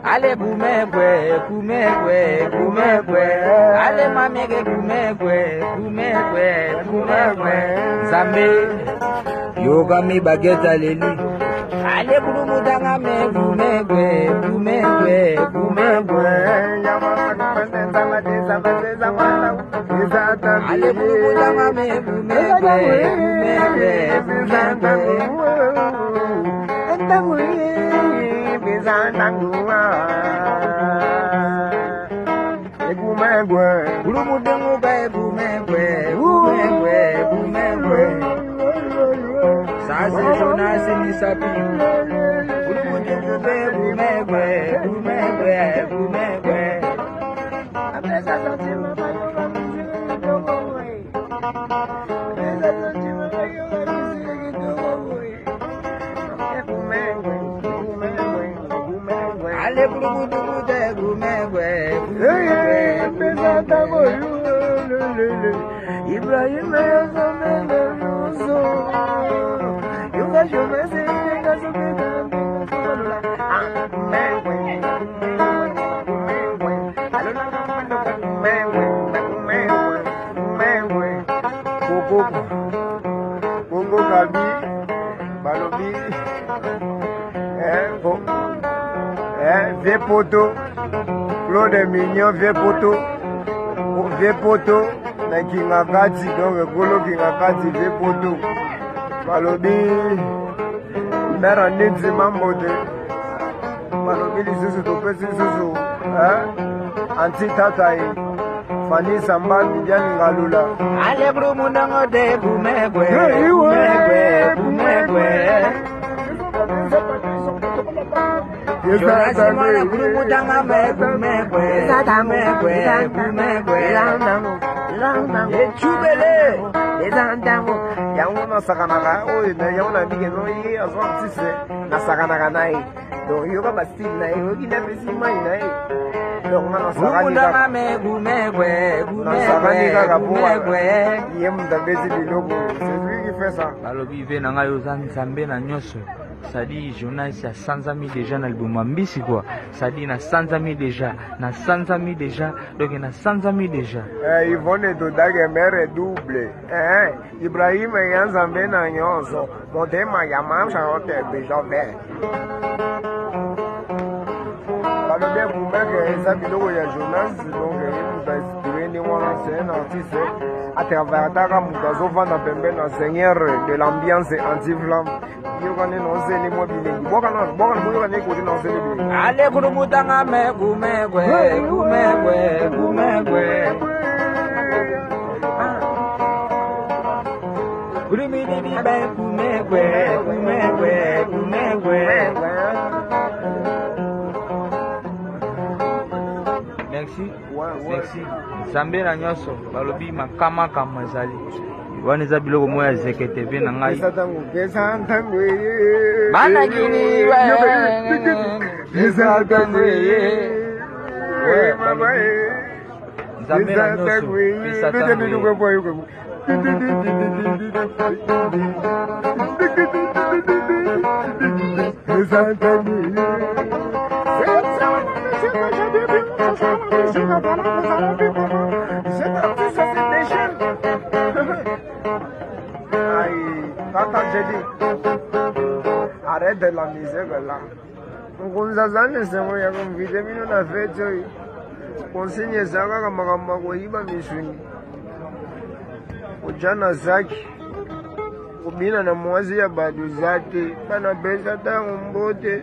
Ale kumegwe, kumegwe, kumegwe. Ale mamege kumegwe, kumegwe, kumegwe. Zambe, yoga mi bageta leli. Ale kurumudanga me kumegwe, kumegwe, kumegwe. Ale kurumudanga me kumegwe, kumegwe, kumegwe. Ibrahim Congo Gabi Balobi Vieux Poto Claude Mignon Vieux Poto Vieux Poto na Kingakati donc Golo Kingakati Vieux Poto Balobi Mera Nidzi Mambote Balobi Lisusu Topesi Susu Anti Tatai Fani Samba Bidiani Ngalula Ale Brumundanga de Bumegwe Bumegwe Bumegwe Yorasimana Brumundanga me Bumegwe Bumegwe Bumegwe Echubele Ezandango Yauna Sakanaga Oye na Yauna Bigeno Ye Azwantise Na Sakanaga Nai Donc Yoga Bastille Nai Yogi Nefesi Mai Nai Bumundanga Bumegwe Bumegwe Bumegwe c'est lui qui fait ça. Balobi ve nanga yozan Nzambe na nyoso. Sadi journaliste ya 100 000 déjà na album ambisi quoi. Sadi na 100 000 déjà, na 100 000 déjà, donc na 100 000 déjà. Ils vont te donner mere double. Ibrahim ya Nzambe na nyoso. Motema ya mamsha yote bejo ve. Balobi Bumegwe ça biloko ya journaliste donc il va inspirer ni wana c'est un artiste à travers Dara Mutazova na pembe na seigneur de l'ambiance anti-flamme. Yogane no zeli mo bilengi. Bokana mo yogane ko na zeli bilengi. Ale kurumutanga me Bumegwe Bumegwe Bumegwe. Kurumini bi ba Bumegwe Bumegwe Bumegwe. Merci. Merci. Nzambe na nyoso balobi makama kama ezali. Wana eza biloko moya Zeke TV na ngai. Bana kini eza tangwe. Nzambe na nyoso bisa tangwe. Arrête de la misère là. On a zane semo ya kumvide mino na fecho. Konsinye zaka kama kwa hiba mishuni. Ujana zaki. Kubina na mwazi ya badu zake. Pana pesa tangu mbote.